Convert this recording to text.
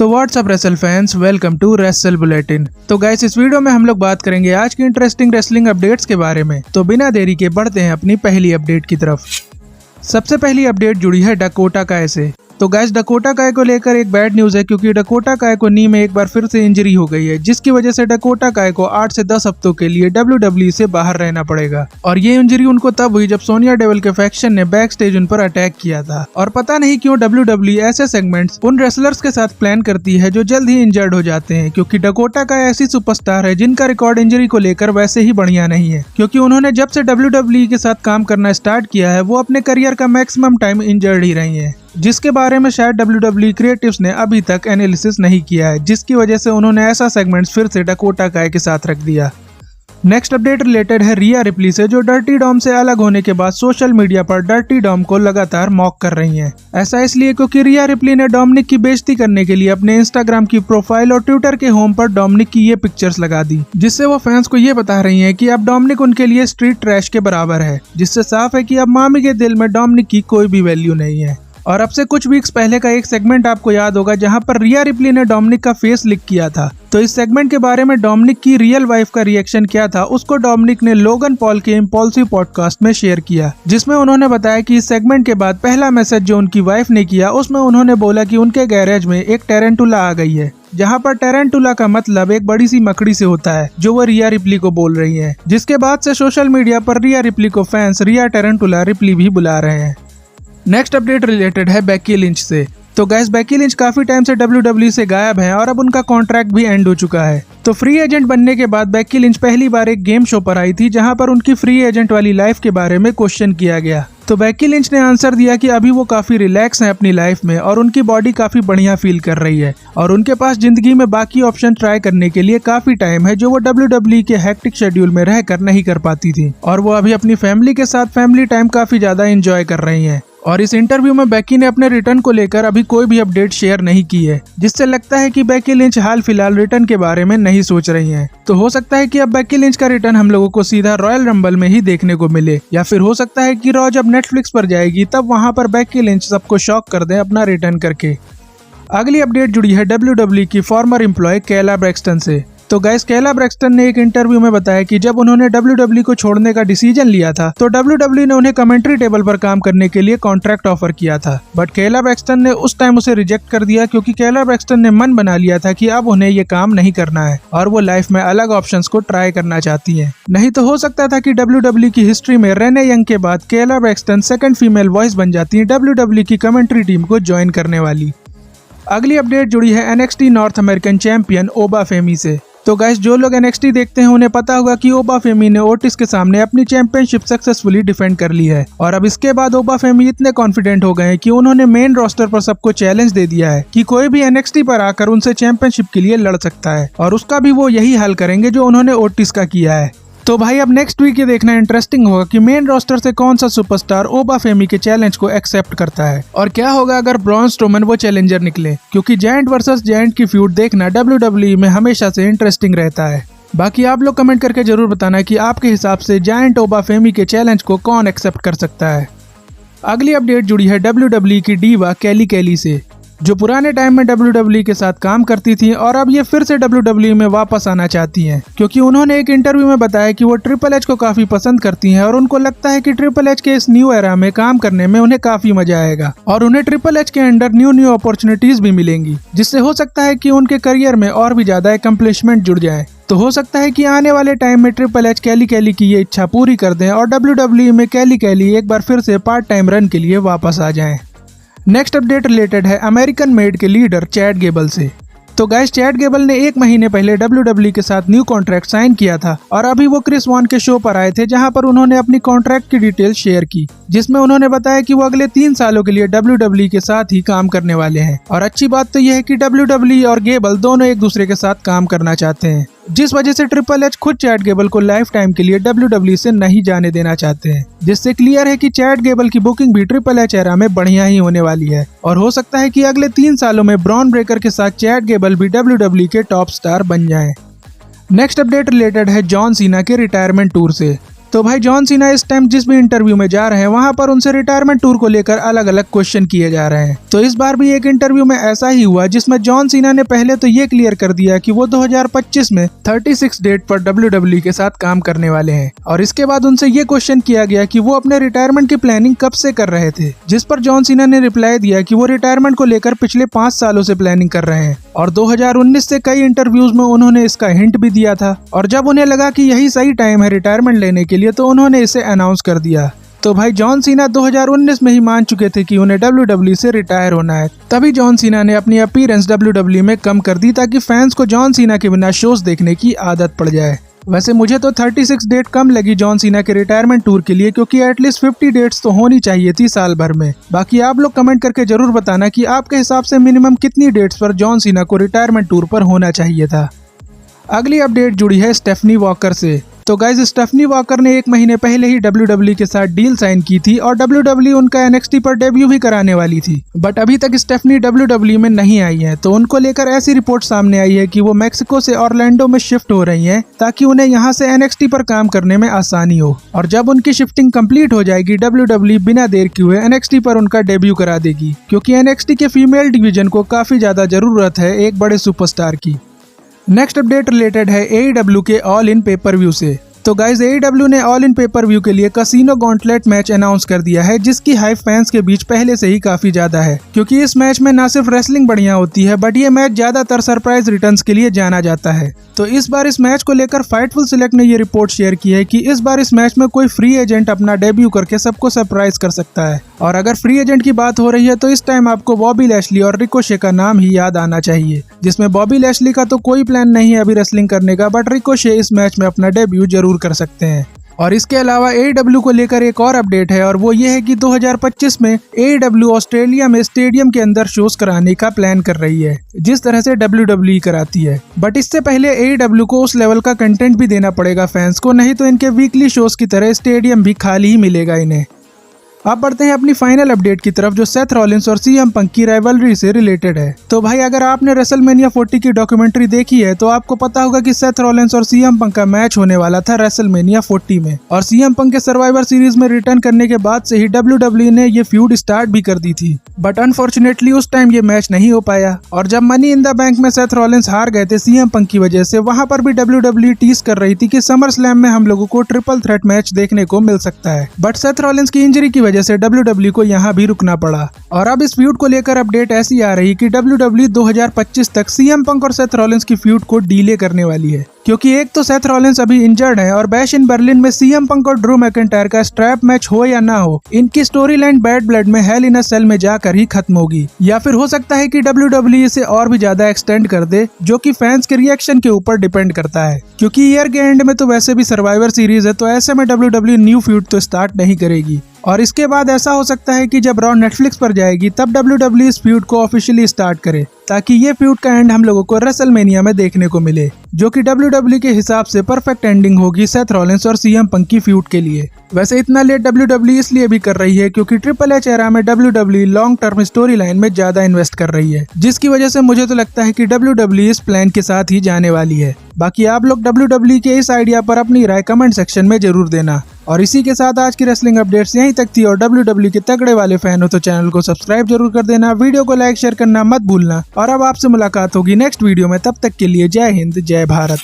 तो what's up wrestle fans, welcome to wrestle bulletin. तो guys, इस वीडियो में हम लोग बात करेंगे आज की इंटरेस्टिंग रेसलिंग अपडेट्स के बारे में। तो बिना देरी के बढ़ते हैं अपनी पहली अपडेट की तरफ। सबसे पहली अपडेट जुड़ी है डकोटा काय से। तो गाइस, डकोटा काय को लेकर एक बैड न्यूज है, क्योंकि डकोटा काय को नी में एक बार फिर से इंजरी हो गई है, जिसकी वजह से डकोटा काय को 8 से 10 हफ्तों के लिए WWE से बाहर रहना पड़ेगा। और ये इंजरी उनको तब हुई जब सोनिया डेविल के फैक्शन ने बैक स्टेज उन पर अटैक किया था। और पता नहीं क्यों WWE ऐसे सेगमेंट्स उन रेसलर्स के साथ प्लान करती है जो जल्द ही इंजर्ड हो जाते हैं, क्योंकि डकोटा काय ऐसी सुपरस्टार है जिनका रिकॉर्ड इंजरी को लेकर वैसे ही बढ़िया नहीं है। क्योंकि उन्होंने जब से WWE के साथ काम करना स्टार्ट किया है, वो अपने करियर का मैक्सिमम टाइम इंजर्ड ही रही है, जिसके बारे में शायद WWE क्रिएटिव्स ने अभी तक एनालिसिस नहीं किया है, जिसकी वजह से उन्होंने ऐसा सेगमेंट्स फिर से डकोटा काय के साथ रख दिया। नेक्स्ट अपडेट रिलेटेड है रिया रिप्ली से, जो डर्टी डॉम से अलग होने के बाद सोशल मीडिया पर डर्टी डॉम को लगातार मॉक कर रही हैं। ऐसा इसलिए क्योंकि रिया रिप्ली ने डोमिनिक की बेइज्जती करने के लिए अपने इंस्टाग्राम की प्रोफाइल और ट्विटर के होम पर डोमिनिक की ये पिक्चर्स लगा दी, जिससे वो फैंस को ये बता रही हैं कि अब डोमिनिक उनके लिए स्ट्रीट ट्रैश के बराबर है, जिससे साफ है कि अब मामी के दिल में डोमिनिक की कोई भी वैल्यू नहीं है। और अब से कुछ वीक्स पहले का एक सेगमेंट आपको याद होगा, जहां पर रिया रिप्ली ने डोमिनिक का फेस लिक किया था। तो इस सेगमेंट के बारे में डोमिनिक की रियल वाइफ का रिएक्शन क्या था, उसको डोमिनिक ने लोगन पॉल के इम्पल्सिव पॉडकास्ट में शेयर किया, जिसमें उन्होंने बताया कि इस सेगमेंट के बाद पहला मैसेज जो उनकी वाइफ ने किया, उसमें उन्होंने बोला कि उनके गैरेज में एक टेरेंटुला आ गई है, जहां पर टेरेंटुला का मतलब एक बड़ी सी मकड़ी से होता है, जो वो रिया रिप्ली को बोल रही है। जिसके बाद से सोशल मीडिया पर रिया रिप्ली को फैंस रिया टेरेंटुला रिप्ली भी बुला रहे हैं। नेक्स्ट अपडेट रिलेटेड है बेकी लिंच से। तो गाइस, बेकी लिंच काफी टाइम से WWE से गायब हैं और अब उनका कॉन्ट्रैक्ट भी एंड हो चुका है। तो फ्री एजेंट बनने के बाद बेकी लिंच पहली बार एक गेम शो पर आई थी, जहां पर उनकी फ्री एजेंट वाली लाइफ के बारे में क्वेश्चन किया गया। तो बेकी लिंच ने आंसर दिया कि अभी वो काफी रिलैक्स हैं अपनी लाइफ में और उनकी बॉडी काफी बढ़िया फील कर रही है और उनके पास जिंदगी में बाकी ऑप्शन ट्राई करने के लिए काफी टाइम है, जो वो WWE के हेक्टिक शेड्यूल में रहकर नहीं कर पाती थी। और वो अभी अपनी फैमिली के साथ फैमिली टाइम काफी ज्यादा एंजॉय कर रही हैं। और इस इंटरव्यू में बेकी ने अपने रिटर्न को लेकर अभी कोई भी अपडेट शेयर नहीं की है, जिससे लगता है कि बेकी लिंच हाल फिलहाल रिटर्न के बारे में नहीं सोच रही हैं। तो हो सकता है कि अब बेकी लिंच का रिटर्न हम लोगों को सीधा रॉयल रंबल में ही देखने को मिले, या फिर हो सकता है कि रॉ जब नेटफ्लिक्स पर जाएगी तब वहां पर बेकी लिंच सबको शॉक कर दे अपना रिटर्न करके। अगली अपडेट जुड़ी है WWE की फॉर्मर एम्प्लॉय कैला ब्रैक्सटन से। तो गाइस, कैला ब्रैक्सटन ने एक इंटरव्यू में बताया कि जब उन्होंने WWE को छोड़ने का डिसीजन लिया था, तो WWE ने उन्हें कमेंट्री टेबल पर काम करने के लिए कॉन्ट्रैक्ट ऑफर किया था। बट कैला ब्रैक्सटन ने उस टाइम उसे रिजेक्ट कर दिया, क्योंकि कैला ब्रैक्सटन ने मन बना लिया था कि अब उन्हें ये काम नहीं करना है और वो लाइफ में अलग ऑप्शंस को ट्राई करना चाहती हैं। नहीं तो हो सकता था कि WWE की हिस्ट्री में रेने यंग के बाद कैला ब्रैक्सटन सेकंड फीमेल वॉइस बन जाती है WWE की कमेंट्री टीम को ज्वाइन करने वाली। अगली अपडेट जुड़ी है NXT नॉर्थ अमेरिकन चैंपियन ओबा फेमी से। तो गाइस, जो लोग NXT देखते हैं उन्हें पता होगा कि ओबा फेमी ने ओटिस के सामने अपनी चैंपियनशिप सक्सेसफुली डिफेंड कर ली है। और अब इसके बाद ओबा फेमी इतने कॉन्फिडेंट हो गए हैं कि उन्होंने मेन रोस्टर पर सबको चैलेंज दे दिया है कि कोई भी NXT पर आकर उनसे चैंपियनशिप के लिए लड़ सकता है, और उसका भी वो यही हाल करेंगे जो उन्होंने ओटिस का किया है। तो भाई, अब नेक्स्ट वीक ये देखना इंटरेस्टिंग होगा कि मेन रोस्टर से कौन सा सुपरस्टार ओबा फेमी के चैलेंज को एक्सेप्ट करता है, और क्या होगा अगर ब्रॉन स्ट्रोमन वो चैलेंजर निकले, क्योंकि जायंट वर्सेस जायंट की फ्यूड देखना WWE में हमेशा से इंटरेस्टिंग रहता है। बाकी आप लोग कमेंट करके जरूर बताना कि आपके हिसाब से जायंट ओबा फेमी के चैलेंज को कौन एक्सेप्ट कर सकता है। अगली अपडेट जुड़ी है WWE की डीवा कैली कैली से, जो पुराने टाइम में WWE के साथ काम करती थी और अब ये फिर से WWE में वापस आना चाहती हैं, क्योंकि उन्होंने एक इंटरव्यू में बताया कि वो ट्रिपल एच को काफी पसंद करती हैं और उनको लगता है कि ट्रिपल एच के इस न्यू एरा में काम करने में उन्हें काफी मजा आएगा और उन्हें ट्रिपल एच के अंडर न्यू अपॉर्चुनिटीज भी मिलेंगी, जिससे हो सकता है कि उनके करियर में और भी ज्यादा अकम्प्लिशमेंट जुड़ जाए। तो हो सकता है कि आने वाले टाइम में ट्रिपल एच कैली कैली की ये इच्छा पूरी कर दें और WWE में कैली कैली एक बार फिर से पार्ट टाइम रन के लिए वापस आ जाएं। नेक्स्ट अपडेट रिलेटेड है अमेरिकन मेड के लीडर चैड गेबल से। तो गाइस, चैड गेबल ने 1 महीने पहले WWE के साथ न्यू कॉन्ट्रैक्ट साइन किया था और अभी वो क्रिस वॉन के शो पर आए थे, जहां पर उन्होंने अपनी कॉन्ट्रैक्ट की डिटेल शेयर की, जिसमें उन्होंने बताया कि वो अगले 3 सालों के लिए WWE के साथ ही काम करने वाले हैं। और अच्छी बात तो यह है कि WWE और गेबल दोनों एक दूसरे के साथ काम करना चाहते हैं, जिस वजह से ट्रिपल एच खुद चैड गेबल को लाइफ टाइम के लिए WWE से नहीं जाने देना चाहते हैं, जिससे क्लियर है कि चैड गेबल की बुकिंग भी ट्रिपल एच एरा में बढ़िया ही होने वाली है। और हो सकता है कि अगले 3 सालों में ब्रॉन ब्रेकर के साथ चैड गेबल भी WWE के टॉप स्टार बन जाएं। नेक्स्ट अपडेट रिलेटेड है जॉन सीना के रिटायरमेंट टूर से। तो भाई जॉन सीना इस टाइम जिस भी इंटरव्यू में जा रहे हैं वहां पर उनसे रिटायरमेंट टूर को लेकर अलग अलग क्वेश्चन किए जा रहे हैं। तो इस बार भी एक इंटरव्यू में ऐसा ही हुआ जिसमें जॉन सीना ने पहले तो ये क्लियर कर दिया कि वो 2025 में 36 डेट पर WWE के साथ काम करने वाले हैं, और इसके बाद उनसे ये क्वेश्चन किया गया कि वो अपने रिटायरमेंट की प्लानिंग कब से कर रहे थे, जिस पर जॉन सीना ने रिप्लाई दिया कि वो रिटायरमेंट को लेकर पिछले 5 सालों से प्लानिंग कर रहे हैं, और 2019 से कई इंटरव्यूज में उन्होंने इसका हिंट भी दिया था, और जब उन्हें लगा कि यही सही टाइम है रिटायरमेंट लेने के लिए तो उन्होंने इसे अनाउंस कर दिया। तो भाई जॉन सीना 2019 में ही मान चुके थे कि उन्हें WWE से रिटायर होना है। तभी जॉन सीना ने अपनी अपीयरेंस WWE में कम कर दी ताकि फैंस को जॉन सीना के बिना शोज देखने की आदत पड़ जाए। वैसे मुझे तो 36 डेट कम लगी जॉन सीना के रिटायरमेंट टूर के लिए, क्योंकि एटलीस्ट 50 डेट्स तो होनी चाहिए थी साल भर में। बाकी आप लोग कमेंट करके जरूर बताना कि आपके हिसाब से मिनिमम कितनी डेट्स पर जॉन सीना को रिटायरमेंट टूर पर होना चाहिए था। अगली अपडेट जुड़ी है स्टेफनी वॉकर से। तो गाइज स्टेफनी वॉकर ने 1 महीने पहले ही WWE के साथ डील साइन की थी और WWE उनका NXT पर डेब्यू भी कराने वाली थी, बट अभी तक स्टेफनी WWE में नहीं आई है। तो उनको लेकर ऐसी रिपोर्ट सामने आई है कि वो मैक्सिको से ऑरलैंडो में शिफ्ट हो रही हैं ताकि उन्हें यहाँ से NXT पर काम करने में आसानी हो, और जब उनकी शिफ्टिंग कंप्लीट हो जाएगी WWE बिना देर किए हुए NXT पर उनका डेब्यू करा देगी, क्योंकि NXT के फीमेल डिवीजन को काफी ज्यादा जरूरत है एक बड़े सुपरस्टार की। नेक्स्ट अपडेट रिलेटेड है AEW के ऑल इन पेपर व्यू से। तो गाइज AEW ने ऑल इन पेपर व्यू के लिए कसिनो गॉन्टलेट मैच अनाउंस कर दिया है, जिसकी हाइप फैंस के बीच पहले से ही काफी ज्यादा है, क्योंकि इस मैच में न सिर्फ रेसलिंग बढ़िया होती है बट ये मैच ज्यादातर सरप्राइज रिटर्न्स के लिए जाना जाता है। तो इस बार इस मैच को लेकर फाइटफुल सिलेक्ट ने ये रिपोर्ट शेयर की है कि इस बार इस मैच में कोई फ्री एजेंट अपना डेब्यू करके सबको सरप्राइज कर सकता है, और अगर फ्री एजेंट की बात हो रही है तो इस टाइम आपको बॉबी लैशली और रिकोशे का नाम ही याद आना चाहिए, जिसमें बॉबी लैशली का तो कोई प्लान नहीं है अभी रेसलिंग करने का, बट रिकोशे इस मैच में अपना डेब्यू जरूर कर सकते हैं। और इसके अलावा AEW को लेकर एक और अपडेट है, और वो ये है कि 2025 में AEW ऑस्ट्रेलिया में स्टेडियम के अंदर शोज कराने का प्लान कर रही है, जिस तरह से WWE कराती है। बट इससे पहले AEW को उस लेवल का कंटेंट भी देना पड़ेगा फैंस को, नहीं तो इनके वीकली शोज की तरह स्टेडियम भी खाली ही मिलेगा इन्हें। अब बढ़ते हैं अपनी फाइनल अपडेट की तरफ, जो सेथ रॉलिंस और CM पंक की राइवलरी से रिलेटेड है। तो भाई अगर आपने रेसलमेनिया 40 की डॉक्यूमेंट्री देखी है तो आपको पता होगा कि सेथ रॉलिंस और CM पंक का मैच होने वाला था रेसलमेनिया 40 में, और CM पंक के सर्वाइवर सीरीज में रिटर्न करने के बाद से ही WWE ने ये फ्यूड स्टार्ट भी कर दी थी, बट अनफॉर्चुनेटली उस टाइम ये मैच नहीं हो पाया। और जब मनी इन द बैंक में सेथ रॉलिंस हार गए थे CM पंक की वजह से, वहां पर भी WWE टीज कर रही थी कि समर स्लैम में हम लोगों को ट्रिपल थ्रेट मैच देखने को मिल सकता है, बट सेथ रॉलिंस की इंजरी की वजह से WWE को यहाँ भी रुकना पड़ा। और अब इस फ्यूड को लेकर अपडेट ऐसी आ रही कि WWE 2025 तक CM पंक और सेथ रॉलिंस की फ्यूड को डीले करने वाली है, क्योंकि एक तो सेथ रॉलिंस अभी इंजर्ड है और बैश इन बर्लिन में CM पंक और ड्रू मैकिंटायर का स्ट्रैप मैच हो या ना हो, इनकी स्टोरी लाइन बैड ब्लड में हेल इन अ सेल में जाकर ही खत्म होगी, या फिर हो सकता है कि WWE इसे और भी ज्यादा एक्सटेंड कर दे, जो कि फैंस के रिएक्शन के ऊपर डिपेंड करता है, क्योंकि ईयर के एंड में तो वैसे भी सर्वाइवर सीरीज है, तो ऐसे में WWE न्यू फ्यूड तो स्टार्ट नहीं करेगी। और इसके बाद ऐसा हो सकता है कि जब रॉ नेटफ्लिक्स पर जाएगी तब WWE इस फ्यूड को ऑफिशियली स्टार्ट करे, ताकि ये फ्यूड का एंड हम लोगों को रेसलमेनिया में देखने को मिले, जो कि WWE के हिसाब से परफेक्ट एंडिंग होगी सेथ रॉलिंस और CM पंक की फ्यूड के लिए। वैसे इतना लेट WWE इसलिए भी कर रही है क्योंकि ट्रिपल एच एरा में WWE long term story line में ज्यादा इन्वेस्ट कर रही है, जिसकी वजह से मुझे तो लगता है कि WWE इस प्लान के साथ ही जाने वाली है। बाकी आप लोग WWE के इस आइडिया पर अपनी राय कमेंट सेक्शन में जरूर देना। और इसी के साथ आज की रेसलिंग अपडेट्स यहीं तक थी, और WWE के तगड़े वाले फैन हो तो चैनल को सब्सक्राइब जरूर कर देना, वीडियो को लाइक शेयर करना मत भूलना। और अब आपसे मुलाकात होगी नेक्स्ट वीडियो में, तब तक के लिए जय हिंद जय भारत।